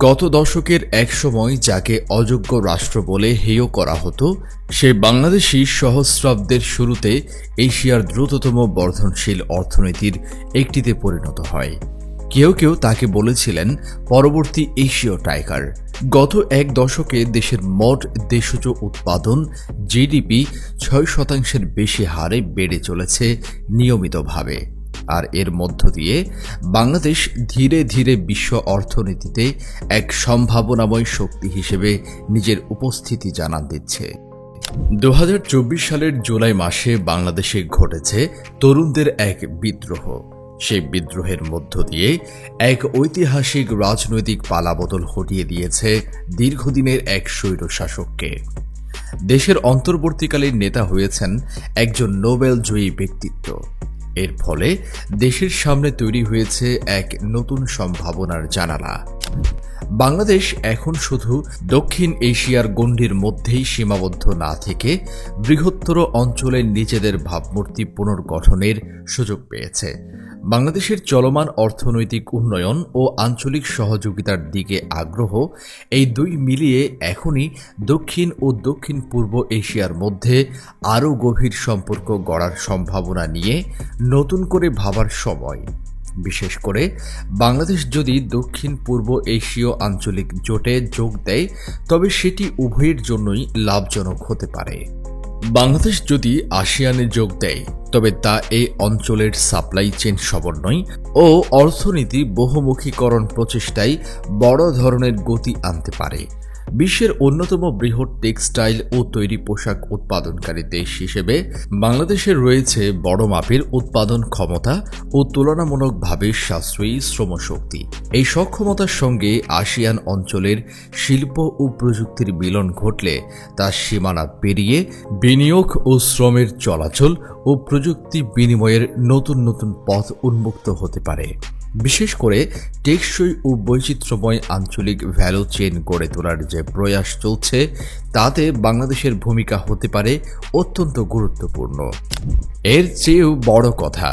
গত দশকের এক সময় যাকে অযোগ্য রাষ্ট্র বলে হেয় করা হতো, সে বাংলাদেশি সহস্রাব্দের শুরুতে এশিয়ার দ্রুততম বর্ধনশীল অর্থনীতির একটিতে পরিণত হয়। কেউ কেউ তাকে বলেছিলেন পরবর্তী এশীয় টাইগার। গত এক দশকে দেশের মোট দেশজ উৎপাদন জিডিপি 6% বেশি হারে বেড়ে চলেছে নিয়মিতভাবে। আর এর মধ্য দিয়ে বাংলাদেশ ধীরে ধীরে বিশ্ব অর্থনীতিতে এক সম্ভাবনাময় শক্তি হিসেবে নিজের উপস্থিতি জানান দিচ্ছে। 2024 সালের জুলাই মাসে বাংলাদেশে ঘটেছে তরুণদের এক বিদ্রোহ। সেই বিদ্রোহের মধ্য দিয়ে এক ঐতিহাসিক রাজনৈতিক পালাবদল ঘটিয়ে দিয়েছে দীর্ঘদিনের এক স্বৈরশাসককে। দেশের অন্তর্বর্তীকালীন নেতা হয়েছেন একজন নোবেল জয়ী ব্যক্তিত্ব। এর ফলে দেশের সামনে তৈরি হয়েছে এক নতুন সম্ভাবনার জানালা। বাংলাদেশ এখন শুধু দক্ষিণ এশিয়ার গণ্ডির মধ্যেই সীমাবদ্ধ না থেকে বৃহত্তর অঞ্চলে নিজেদের ভাবমূর্তি পুনর্গঠনের সুযোগ পেয়েছে। বাংলাদেশের চলমান অর্থনৈতিক উন্নয়ন ও আঞ্চলিক সহযোগিতার দিকে আগ্রহ, এই দুই মিলিয়ে এখনই দক্ষিণ ও দক্ষিণ পূর্ব এশিয়ার মধ্যে আরও গভীর সম্পর্ক গড়ার সম্ভাবনা নিয়ে নতুন করে ভাবার সময়। বিশেষ করে বাংলাদেশ যদি দক্ষিণ পূর্ব এশীয় আঞ্চলিক জোটে যোগ দেয়, তবে সেটি উভয়ের জন্যই লাভজনক হতে পারে। বাংলাদেশ যদি আসিয়ানে যোগ দেয়, তবে তা এই অঞ্চলের সাপ্লাই চেইন সমন্বয় ও অর্থনীতি বহুমুখীকরণ প্রচেষ্টায় বড় ধরনের গতি আনতে পারে। বিশ্বের অন্যতম বৃহৎ টেক্সটাইল ও তৈরি পোশাক উৎপাদনকারী দেশ হিসেবে বাংলাদেশের রয়েছে বড় মাপের উৎপাদন ক্ষমতা ও তুলনামূলকভাবে সাশ্রয়ী শ্রমশক্তি। এই সক্ষমতার সঙ্গে আসিয়ান অঞ্চলের শিল্প ও প্রযুক্তির মিলন ঘটলে তার সীমানা পেরিয়ে বিনিয়োগ ও শ্রমের চলাচল ও প্রযুক্তি বিনিময়ের নতুন নতুন পথ উন্মুক্ত হতে পারে। বিশেষ করে টেকসই ও বৈচিত্র্যময় আঞ্চলিক ভ্যালু চেইন গড়ে তোলার যে প্রয়াস চলছে, তাতে বাংলাদেশের ভূমিকা হতে পারে অত্যন্ত গুরুত্বপূর্ণ। এর চেয়েও বড় কথা,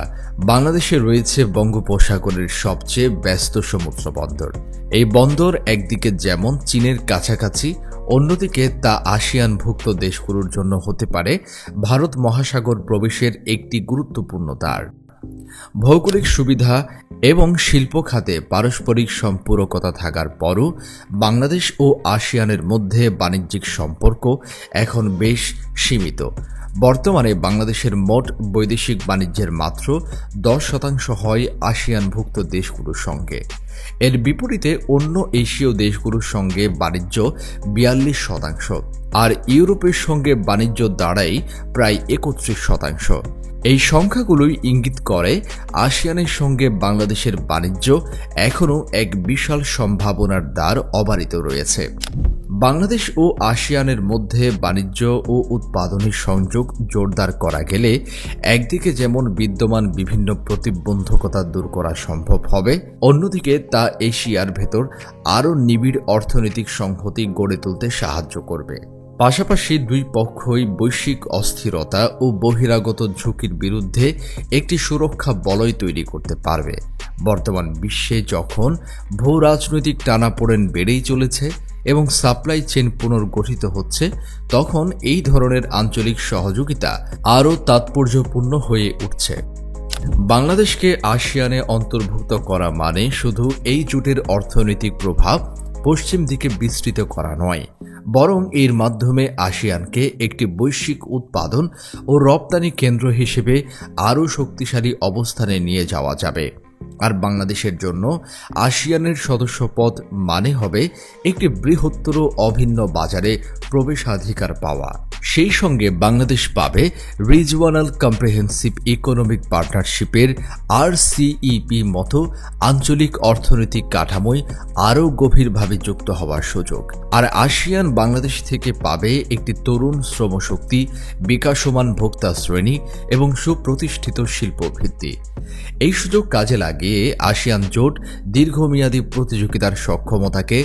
বাংলাদেশে রয়েছে বঙ্গোপসাগরের সবচেয়ে ব্যস্ত সমুদ্র বন্দর। এই বন্দর একদিকে যেমন চীনের কাছাকাছি, অন্যদিকে তা আসিয়ানভুক্ত দেশগুলোর জন্য হতে পারে ভারত মহাসাগর প্রবেশের একটি গুরুত্বপূর্ণ দ্বার। ভৌগোলিক সুবিধা এবং শিল্প খাতে পারস্পরিক সম্পূরকতা থাকার পরও বাংলাদেশ ও আসিয়ানের মধ্যে বাণিজ্যিক সম্পর্ক এখন বেশ সীমিত। বর্তমানে বাংলাদেশের মোট বৈদেশিক বাণিজ্যের মাত্র 10% হয় আসিয়ানভুক্ত দেশগুলোর সঙ্গে। এর বিপরীতে অন্য এশীয় দেশগুলোর সঙ্গে বাণিজ্য 42%, আর ইউরোপের সঙ্গে বাণিজ্য দাঁড়ায় প্রায় 31%। এই সংখ্যাগুলোই ইঙ্গিত করে আসিয়ানের সঙ্গে বাংলাদেশের বাণিজ্য এখনও এক বিশাল সম্ভাবনার দ্বার অবারিত রয়েছে। বাংলাদেশ ও আসিয়ানের মধ্যে বাণিজ্য ও উৎপাদনের সংযোগ জোরদার করা গেলে একদিকে যেমন বিদ্যমান বিভিন্ন প্রতিবন্ধকতা দূর করা সম্ভব হবে, অন্যদিকে তা এশিয়ার ভেতর আরও নিবিড় অর্থনৈতিক সংহতি গড়ে তুলতে সাহায্য করবে। পাশাপাশি দুই পক্ষই বৈশ্বিক অস্থিরতা ও বহিরাগত ঝুঁকির বিরুদ্ধে একটি সুরক্ষা বলয় তৈরি করতে পারবে। বর্তমান বিশ্বে যখন ভূ রাজনৈতিক টানাপোড়েন বেড়েই চলেছে এবং সাপ্লাই চেইন পুনর্গঠিত হচ্ছে, তখন এই ধরনের আঞ্চলিক সহযোগিতা আরও তাৎপর্যপূর্ণ হয়ে উঠছে। বাংলাদেশকে আসিয়ানে অন্তর্ভুক্ত করা মানে শুধু এই জোটের অর্থনৈতিক প্রভাব পশ্চিম দিকে বিস্তৃত করা নয়, বরং এর মাধ্যমে আসিয়ানকে একটি বৈশ্বিক উৎপাদন ও রপ্তানি কেন্দ্র হিসেবে আরও শক্তিশালী অবস্থানে নিয়ে যাওয়া যাবে। আর বাংলাদেশের জন্য আসিয়ানের সদস্যপদ মানে হবে একটি বৃহত্তর অভিন্ন বাজারে প্রবেশাধিকার পাওয়া। সেই সঙ্গে বাংলাদেশ পাবে রিজিওনাল কম্প্রিহেন্সিভ ইকোনমিক পার্টনারশিপের RCEP মতো আঞ্চলিক অর্থনৈতিক কাঠামোয় আরও গভীরভাবে যুক্ত হওয়ার সুযোগ। আর আসিয়ান বাংলাদেশ থেকে পাবে একটি তরুণ শ্রমশক্তি, বিকাশমান ভোক্তা শ্রেণী এবং সুপ্রতিষ্ঠিত শিল্পভিত্তি। এই সুযোগ কাজে লাগিয়ে আসিয়ান জোট দীর্ঘমেয়াদী প্রতিযোগিতার সক্ষমতাকে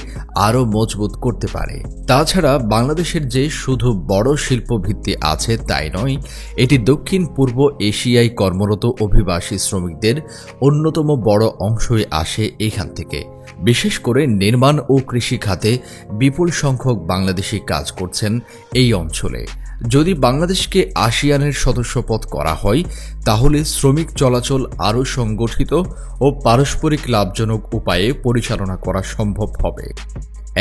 আরও মজবুত করতে পারে। তাছাড়া বাংলাদেশের যে শুধু বড় শিল্পভিত্তি আছে তাই নয়, এটি দক্ষিণ পূর্ব এশিয়ায় কর্মরত অভিবাসী শ্রমিকদের অন্যতম বড় অংশই আসে এখান থেকে। বিশেষ করে নির্মাণ ও কৃষি খাতে বিপুল সংখ্যক বাংলাদেশি কাজ করছেন এই অঞ্চলে। যদি বাংলাদেশকে আসিয়ানের সদস্যপদ করা হয় তাহলে শ্রমিক চলাচল আরও সংগঠিত ও পারস্পরিক লাভজনক উপায়ে পরিচালনা করা সম্ভব হবে।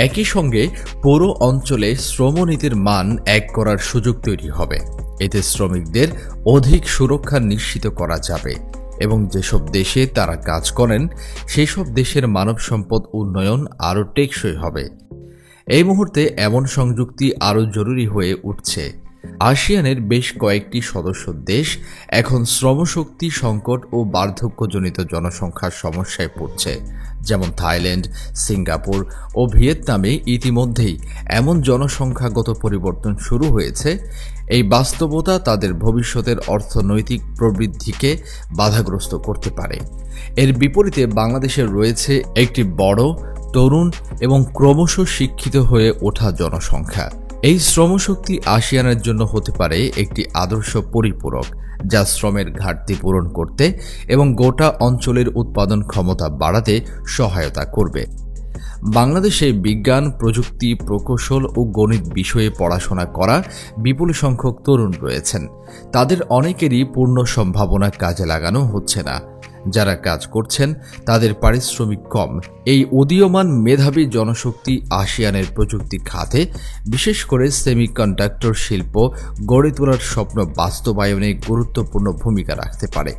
একই সঙ্গে পুরো অঞ্চলে শ্রমনীতির মান এক করার সুযোগ তৈরি হবে। এতে শ্রমিকদের অধিক সুরক্ষা নিশ্চিত করা যাবে এবং যেসব দেশে তারা কাজ করেন সেসব দেশের মানব সম্পদ উন্নয়ন আরও টেকসই হবে। এই মুহূর্তে এমন সংযুক্তি আরও জরুরি হয়ে উঠছে। আসিয়ানের বেশ কয়েকটি সদস্য দেশ এখন শ্রমশক্তি সংকট ও বার্ধক্যজনিত জনসংখ্যার সমস্যায় পড়ছে, যেমন থাইল্যান্ড, সিঙ্গাপুর ও ভিয়েতনামে ইতিমধ্যেই এমন জনসংখ্যাগত পরিবর্তন শুরু হয়েছে। এই বাস্তবতা তাদের ভবিষ্যতের অর্থনৈতিক প্রবৃদ্ধিকে বাধাগ্রস্ত করতে পারে। এর বিপরীতে বাংলাদেশের রয়েছে একটি বড়, তরুণ এবং ক্রমশ শিক্ষিত হয়ে ওঠা জনসংখ্যা। এই শ্রমশক্তি আসিয়ানের জন্য হতে পারে একটি আদর্শ পরিপূরক, যা শ্রমের ঘাটতি পূরণ করতে এবং গোটা অঞ্চলের উৎপাদন ক্ষমতা বাড়াতে সহায়তা করবে। বাংলাদেশে বিজ্ঞান, প্রযুক্তি, প্রকৌশল ও গণিত বিষয়ে পড়াশোনা করা বিপুল সংখ্যক তরুণ রয়েছেন। তাদের অনেকেরই পূর্ণ সম্ভাবনা কাজে লাগানো হচ্ছে না। যারা কাজ করছেন তাদের পারিশ্রমিক কম। এই উদীয়মান মেধাবী জনশক্তি আসিয়ানের প্রযুক্তি খাতে, বিশেষ করে সেমিকন্ডাক্টর শিল্প গড়ে তোলার স্বপ্ন বাস্তবায়নে গুরুত্বপূর্ণ ভূমিকা রাখতে পারে।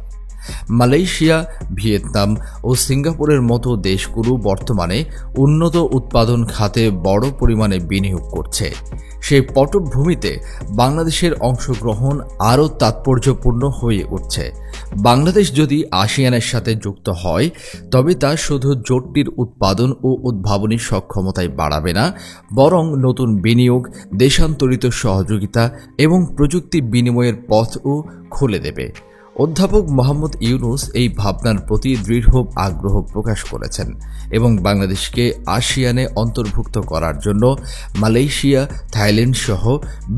মালয়েশিয়া, ভিয়েতনাম ও সিঙ্গাপুরের মতো দেশগুলো বর্তমানে উন্নত উৎপাদন খাতে বড় পরিমাণে বিনিয়োগ করছে। সেই পটভূমিতে বাংলাদেশের অংশগ্রহণ আরও তাৎপর্যপূর্ণ হয়ে উঠছে। বাংলাদেশ যদি আসিয়ানের সাথে যুক্ত হয় তবে তা শুধু জোটটির উৎপাদন ও উদ্ভাবনী সক্ষমতায় বাড়াবে না, বরং নতুন বিনিয়োগ, দেশান্তরিত সহযোগিতা এবং প্রযুক্তি বিনিময়ের পথও খুলে দেবে। অধ্যাপক মোহাম্মদ ইউনুস এই ভাবনার প্রতি দৃঢ় আগ্রহ প্রকাশ করেছেন এবং বাংলাদেশকে আসিয়ানে অন্তর্ভুক্ত করার জন্য মালয়েশিয়া, থাইল্যান্ড সহ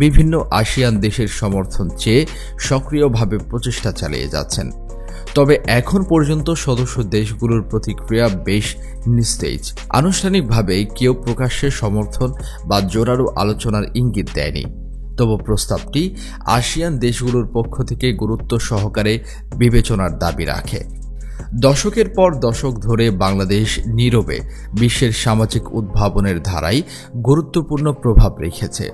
বিভিন্ন আসিয়ান দেশের সমর্থন চেয়ে সক্রিয়ভাবে প্রচেষ্টা চালিয়ে যাচ্ছেন। তবে এখন পর্যন্ত সদস্য দেশগুলোর প্রতিক্রিয়া বেশ নিস্তেজ। আনুষ্ঠানিকভাবে কেউ প্রকাশ্যে সমর্থন বা জোরালো আলোচনার ইঙ্গিত দেয়নি। তবু প্রস্তাবটি আসিয়ান দেশগুলোর পক্ষ থেকে গুরুত্ব সহকারে বিবেচনার দাবি রাখে। দশকের পর দশক ধরে বাংলাদেশ নীরবে বিশ্বের সামাজিক উদ্ভাবনের ধারায় গুরুত্বপূর্ণ প্রভাব রেখেছে,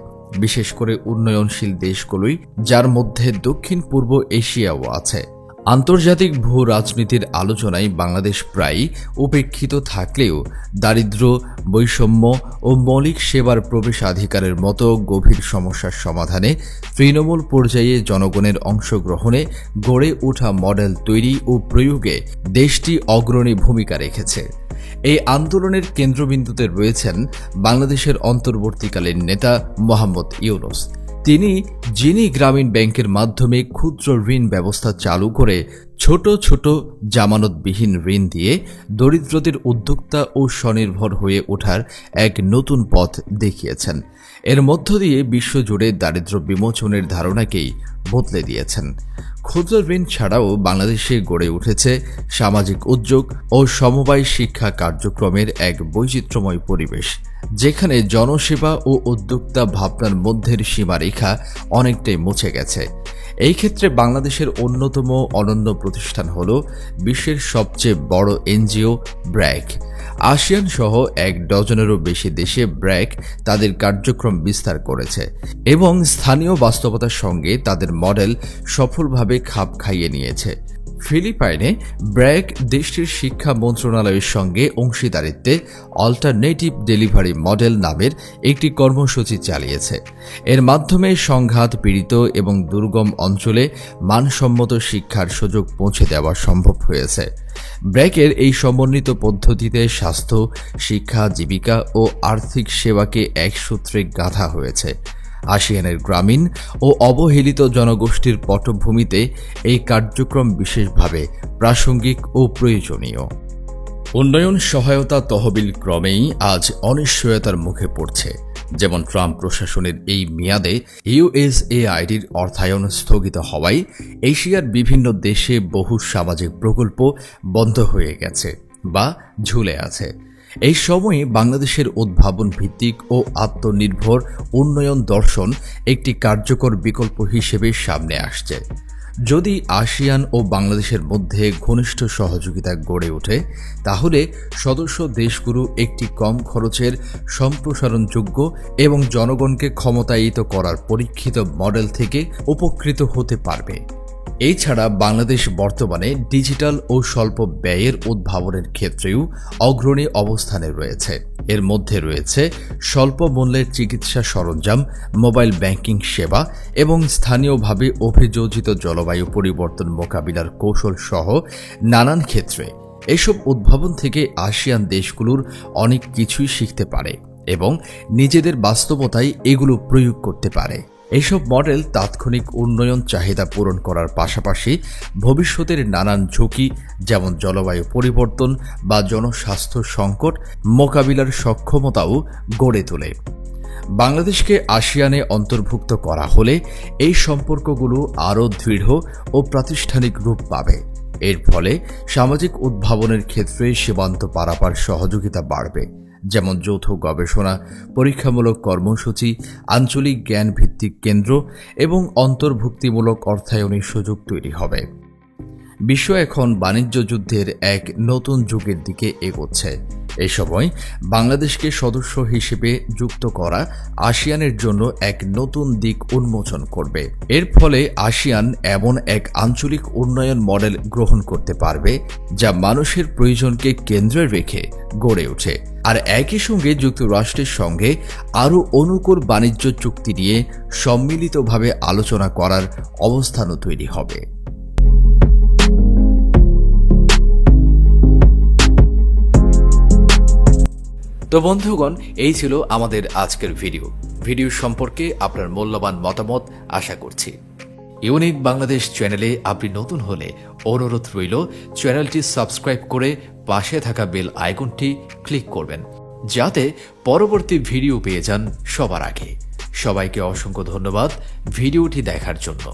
বিশেষ করে উন্নয়নশীল দেশগুলোই, যার মধ্যে দক্ষিণ পূর্ব এশিয়াও আছে। আন্তর্জাতিক ভূ রাজনীতির আলোচনায় বাংলাদেশ প্রায়ই উপেক্ষিত থাকলেও দারিদ্র্য, বৈষম্য ও মৌলিক সেবার প্রবেশাধিকারের মতো গভীর সমস্যার সমাধানে তৃণমূল পর্যায়ে জনগণের অংশগ্রহণে গড়ে ওঠা মডেল তৈরি ও প্রয়োগে দেশটি অগ্রণী ভূমিকা রেখেছে। এই আন্দোলনের কেন্দ্রবিন্দুতে রয়েছেন বাংলাদেশের অন্তর্বর্তীকালীন নেতা মোহাম্মদ ইউনুস। যিনি গ্রামীণ ব্যাংকের মাধ্যমে ক্ষুদ্র ঋণ ব্যবস্থা চালু করে ছোট ছোট জামানতবিহীন ঋণ দিয়ে দরিদ্রদের উদ্যোক্তা ও স্বনির্ভর হয়ে ওঠার এক নতুন পথ দেখিয়েছেন। এর মধ্য দিয়ে বিশ্বজুড়ে দারিদ্র্য বিমোচনের ধারণাকেই বদলে দিয়েছেন। ক্ষুদ্র ঋণ ছাড়াও বাংলাদেশে গড়ে উঠেছে সামাজিক উদ্যোগ ও সমবায় শিক্ষা কার্যক্রমের এক বৈচিত্র্যময় পরিবেশ, যেখানে জনসেবা ও উদ্যোক্তা ভাবনার মধ্যের সীমারেখা অনেকটাই মুছে গেছে। এই ক্ষেত্রে বাংলাদেশের অন্যতম অনন্য প্রতিষ্ঠান হল বিশ্বের সবচেয়ে বড় এনজিও ব্র্যাক। আসিয়ান সহ ১ ডজনেরও বেশি দেশে ব্র্যাক তাদের কার্যক্রম বিস্তার করেছে এবং স্থানীয় বাস্তবতার সঙ্গে তাদের মডেল সফলভাবে খাপ খাইয়ে নিয়েছে। ফিলিপাইনে ব্র্যাক দেশটির শিক্ষা মন্ত্রণালয়ের সঙ্গে অংশীদারিত্বে অল্টারনেটিভ ডেলিভারি মডেল নামের একটি কর্মসূচি চালিয়েছে। এর মাধ্যমে সংঘাত পীড়িত এবং দুর্গম অঞ্চলে মানসম্মত শিক্ষার সুযোগ পৌঁছে দেওয়া সম্ভব হয়েছে। ব্র্যাকের এই সমন্বিত পদ্ধতিতে স্বাস্থ্য, শিক্ষা, জীবিকা ও আর্থিক সেবাকে এক সূত্রে গাঁথা হয়েছে। আসিয়ানের গ্রামীণ ও অবহেলিত জনগোষ্ঠীর পটভূমিতে এই কার্যক্রম বিশেষভাবে প্রাসঙ্গিক ও প্রয়োজনীয়। উন্নয়ন সহায়তা তহবিল ক্রমেই আজ অনিশ্চয়তার মুখে পড়ছে। যেমন ট্রাম্প প্রশাসনের এই মেয়াদে ইউএসএআইডির অর্থায়ন স্থগিত হওয়ায় এশিয়ার বিভিন্ন দেশে বহু সামাজিক প্রকল্প বন্ধ হয়ে গেছে বা ঝুলে আছে। এই সময়ে বাংলাদেশের উদ্ভাবন ভিত্তিক ও আত্মনির্ভর উন্নয়ন দর্শন একটি কার্যকর বিকল্প হিসেবে সামনে আসছে। যদি আসিয়ান ও বাংলাদেশের মধ্যে ঘনিষ্ঠ সহযোগিতা গড়ে ওঠে, তাহলে সদস্য দেশগুলো একটি কম খরচের, সম্প্রসারণযোগ্য এবং জনগণকে ক্ষমতায়িত করার পরীক্ষিত মডেল থেকে উপকৃত হতে পারবে। এছাড়া বাংলাদেশ বর্তমানে ডিজিটাল ও স্বল্প ব্যয়ের উদ্ভাবনের ক্ষেত্রেও অগ্রণী অবস্থানে রয়েছে। এর মধ্যে রয়েছে স্বল্প মূল্যের চিকিৎসা সরঞ্জাম, মোবাইল ব্যাংকিং সেবা এবং স্থানীয়ভাবে অভিযোজিত জলবায়ু পরিবর্তন মোকাবিলার কৌশল সহ নানান ক্ষেত্রে। এসব উদ্ভাবন থেকে আসিয়ান দেশগুলোর অনেক কিছুই শিখতে পারে এবং নিজেদের বাস্তবতায় এগুলো প্রয়োগ করতে পারে। এইসব মডেল তাৎক্ষণিক উন্নয়ন চাহিদা পূরণ করার পাশাপাশি ভবিষ্যতের নানান ঝুঁকি, যেমন জলবায়ু পরিবর্তন বা জনস্বাস্থ্য সংকট মোকাবিলার সক্ষমতাও গড়ে তোলে। বাংলাদেশকে আসিয়ানে অন্তর্ভুক্ত করা হলে এই সম্পর্কগুলো আরও দৃঢ় ও প্রাতিষ্ঠানিক রূপ পাবে। এর ফলে সামাজিক উদ্ভাবনের ক্ষেত্রে সীমান্ত পারাপার সহযোগিতা বাড়বে, যেমন যৌথ গবেষণা, পরীক্ষামূলক কর্মসূচি, আঞ্চলিক জ্ঞান ভিত্তিক কেন্দ্র এবং অন্তর্ভুক্তিমূলক অর্থায়নের সুযোগ তৈরি হবে। বিশ্ব এখন বাণিজ্য যুদ্ধের এক নতুন যুগের দিকে এগোচ্ছে। এই সময় বাংলাদেশকে সদস্য হিসেবে যুক্ত করা আসিয়ানের জন্য এক নতুন দিক উন্মোচন করবে। এর ফলে আসিয়ান এমন এক আঞ্চলিক উন্নয়ন মডেল গ্রহণ করতে পারবে যা মানুষের প্রয়োজনকে কেন্দ্রে রেখে গড়ে ওঠে, আর একই সঙ্গে যুক্তরাষ্ট্রের সঙ্গে আরও অনুকূল বাণিজ্য চুক্তি নিয়ে সম্মিলিতভাবে আলোচনা করার অবস্থানও তৈরি হবে। তো বন্ধুগণ, এই ছিল আমাদের আজকের ভিডিও সম্পর্কে আপনার মূল্যবান মতামত আশা করছি। ইউনিক বাংলাদেশ চ্যানেলে আপনি নতুন হলে অনুরোধ রইল চ্যানেলটি সাবস্ক্রাইব করে পাশে থাকা বেল আইকনটি ক্লিক করবেন, যাতে পরবর্তী ভিডিও পেয়ে যান সবার আগে। সবাইকে অসংখ্য ধন্যবাদ ভিডিওটি দেখার জন্য।